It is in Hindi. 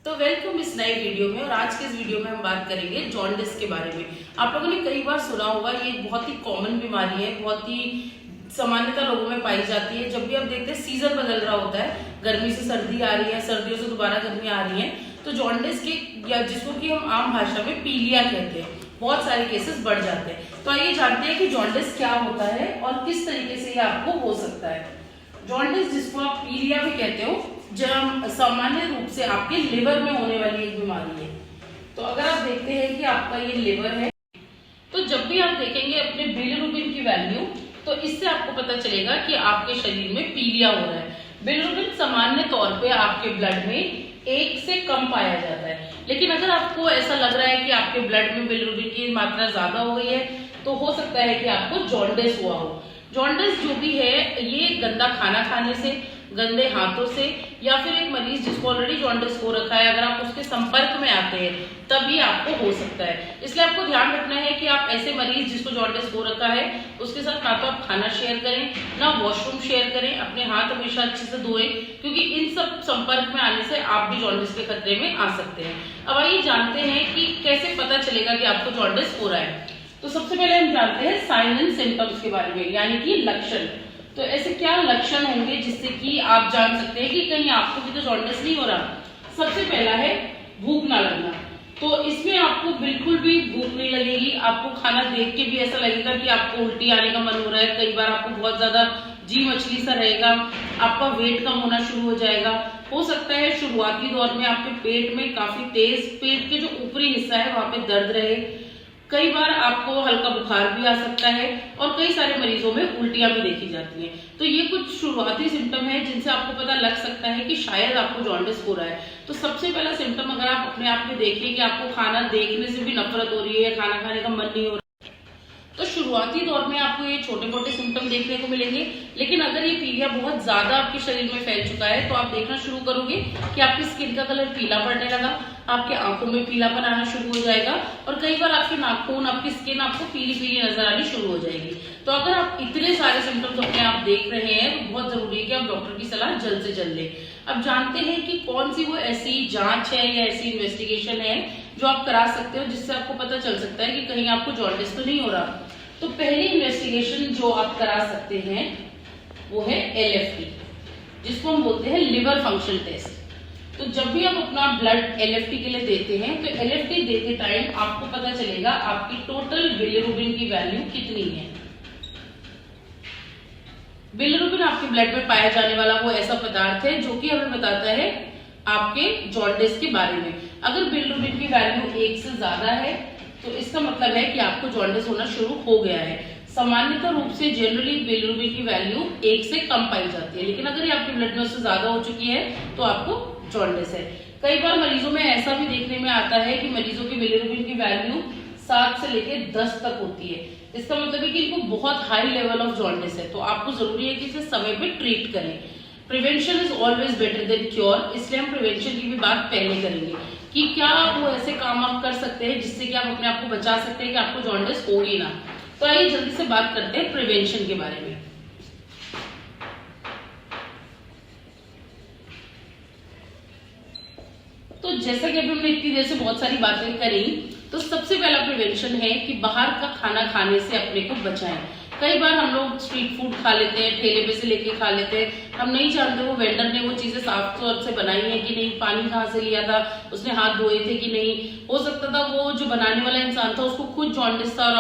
तो वेलकम इस नए वीडियो में। और आज के इस वीडियो में हम बात करेंगे जॉन्डिस के बारे में। आप लोगों ने कई बार सुना होगा, ये एक बहुत ही कॉमन बीमारी है, बहुत ही सामान्यतः लोगों में पाई जाती है। जब भी आप देखते हैं सीजन बदल रहा होता है, गर्मी से सर्दी आ रही है, सर्दियों से दोबारा गर्मी आ रही है, तो जॉन्डिस के या जिसको कि हम आम भाषा में पीलिया कहते हैं, बहुत सारे केसेस बढ़ जाते हैं। तो आइए जानते हैं कि जॉन्डिस क्या होता है और किस तरीके से ये आपको हो सकता है। जॉन्डिस, जिसको आप पीलिया भी कहते हो, जब सामान्य रूप से आपके लिवर में होने वाली एक बीमारी है। तो अगर आप देखते हैं कि आपका ये लिवर है, तो जब भी आप देखेंगे अपने बिलिरुबिन की वैल्यू, तो इससे आपको पता चलेगा कि आपके शरीर में पीलिया हो रहा है। बिलिरुबिन सामान्य तौर पे आपके ब्लड में 1 से कम पाया जाता है, लेकिन अगर आपको ऐसा लग रहा है कि आपके ब्लड में बिलिरुबिन की मात्रा ज्यादा हो गई है, तो हो सकता है कि आपको जॉन्डिस हुआ हो। जॉन्डिस जो भी है, ये गंदा खाना खाने से, गंदे हाथों से, या फिर एक मरीज जिसको ऑलरेडी जॉन्डिस हो रखा है, अगर आप उसके संपर्क में आते हैं तभी आपको हो सकता है। इसलिए आपको ध्यान रखना है कि आप ऐसे मरीज जिसको जॉन्डिस हो रखा है, उसके साथ ना तो आप खाना शेयर करें, ना वॉशरूम शेयर करें, अपने हाथ हमेशा अच्छे से धोएं, क्योंकि इन सब संपर्क में आने से आप भी जॉन्डिस के खतरे में आ सकते हैं। अब आइए जानते हैं कि कैसे पता चलेगा कि आपको जॉन्डिस हो रहा है। तो सबसे पहले हम जानते हैं साइन एंड सिम्टम्स के बारे में, यानी कि लक्षण। तो ऐसे क्या लक्षण होंगे जिससे कि आप जान सकते हैं कि कहीं आपको भी तो जॉन्डिस नहीं हो रहा। सबसे पहला है भूख ना लगना। तो इसमें आपको बिल्कुल भी भूख नहीं लगेगी, आपको खाना देख के भी ऐसा लगेगा कि आपको उल्टी आने का मन हो रहा है, कई बार आपको बहुत ज्यादा जी मछली सा रहेगा, आपका वेट कम होना शुरू हो जाएगा। हो सकता है शुरुआती दौर में आपके पेट में काफी तेज, पेट के जो ऊपरी हिस्सा है वहां पे दर्द रहे, कई बार आपको हल्का बुखार भी आ सकता है, और कई सारे मरीजों में उल्टियां भी देखी जाती हैं। तो ये कुछ शुरुआती सिम्टम है जिनसे आपको पता लग सकता है कि शायद आपको जॉन्डिस हो रहा है। तो सबसे पहला सिम्टम, अगर आप अपने आप में देखिए कि आपको खाना देखने से भी नफरत हो रही है, खाना खाने का मन नहीं हो रहा, तो शुरुआती दौर में आपको ये छोटे मोटे सिम्टम देखने को मिलेंगे। लेकिन अगर ये पीलिया बहुत ज्यादा आपके शरीर में फैल चुका है, तो आप देखना शुरू करोगे कि आपकी स्किन का कलर पीला पड़ने लगा, आपके आंखों में पीलापन आना शुरू हो जाएगा, और कई बार आपके नाखून, आपकी स्किन आपको पीली पीली नजर आनी शुरू हो जाएगी। तो अगर आप इतने सारे सिम्टम्स अपने आप देख रहे हैं, तो बहुत जरूरी है कि आप डॉक्टर की सलाह जल्द से जल्द लें। अब जानते हैं कि कौन सी वो ऐसी जांच है या ऐसी इन्वेस्टिगेशन है जो आप करा सकते हो, जिससे आपको पता चल सकता है कि कहीं आपको जॉन्डिस तो नहीं हो रहा। तो पहली इन्वेस्टिगेशन जो आप करा सकते हैं वो है LFT, जिसको हम बोलते हैं लिवर फंक्शन टेस्ट। तो जब भी आप अपना ब्लड LFT के लिए देते हैं, तो LFT देते टाइम आपको पता चलेगा आपकी टोटल बिलिरुबिन की वैल्यू कितनी है। बिलिरुबिन आपके ब्लड में पाया जाने वाला वो ऐसा पदार्थ है जो कि हमें बताता है आपके जॉन्डिस के बारे में। अगर बिलिरुबिन की वैल्यू 1 से ज्यादा है, तो इसका मतलब है कि आपको जॉन्डिस होना शुरू हो गया है। सामान्यतः रूप से जनरली बिलिरुबिन की वैल्यू 1 से कम पाई जाती है, लेकिन अगर ये आपके ब्लड में उससे ज्यादा हो चुकी है तो आपको जॉन्डिस है। कई बार मरीजों में ऐसा भी देखने में आता है कि मरीजों की बिलिरुबिन की वैल्यू 7 से लेकर 10 तक होती है। इसका मतलब है कि इनको बहुत हाई लेवल ऑफ जॉन्डिस है। तो आपको जरूरी है कि इसे समय पे ट्रीट करें। Prevention is always better than cure, इसलिए हम प्रिवेंशन की भी बात पहले करेंगे कि क्या वो ऐसे काम आप कर सकते हैं जिससे कि आप अपने आप को बचा सकते हैं कि आपको जॉन्डिस हो ही ना। तो आइए जल्दी से बात करते हैं प्रिवेंशन के बारे में। तो जैसा कि अभी हमने इतनी देर से बहुत सारी बातें करी, तो सबसे पहला प्रिवेंशन है कि बाहर का खाना खाने से अपने को बचाएं। कई बार हम लोग स्ट्रीट फूड खा लेते हैं, ठेले पे से लेके खा लेते हैं, हम नहीं जानते वो वेंडर ने वो चीजें साफ तौर से बनाई है कि नहीं, पानी कहाँ से लिया था, उसने हाथ धोए थे कि नहीं। हो सकता था वो जो बनाने वाला इंसान था उसको खुद जॉन्डिस था और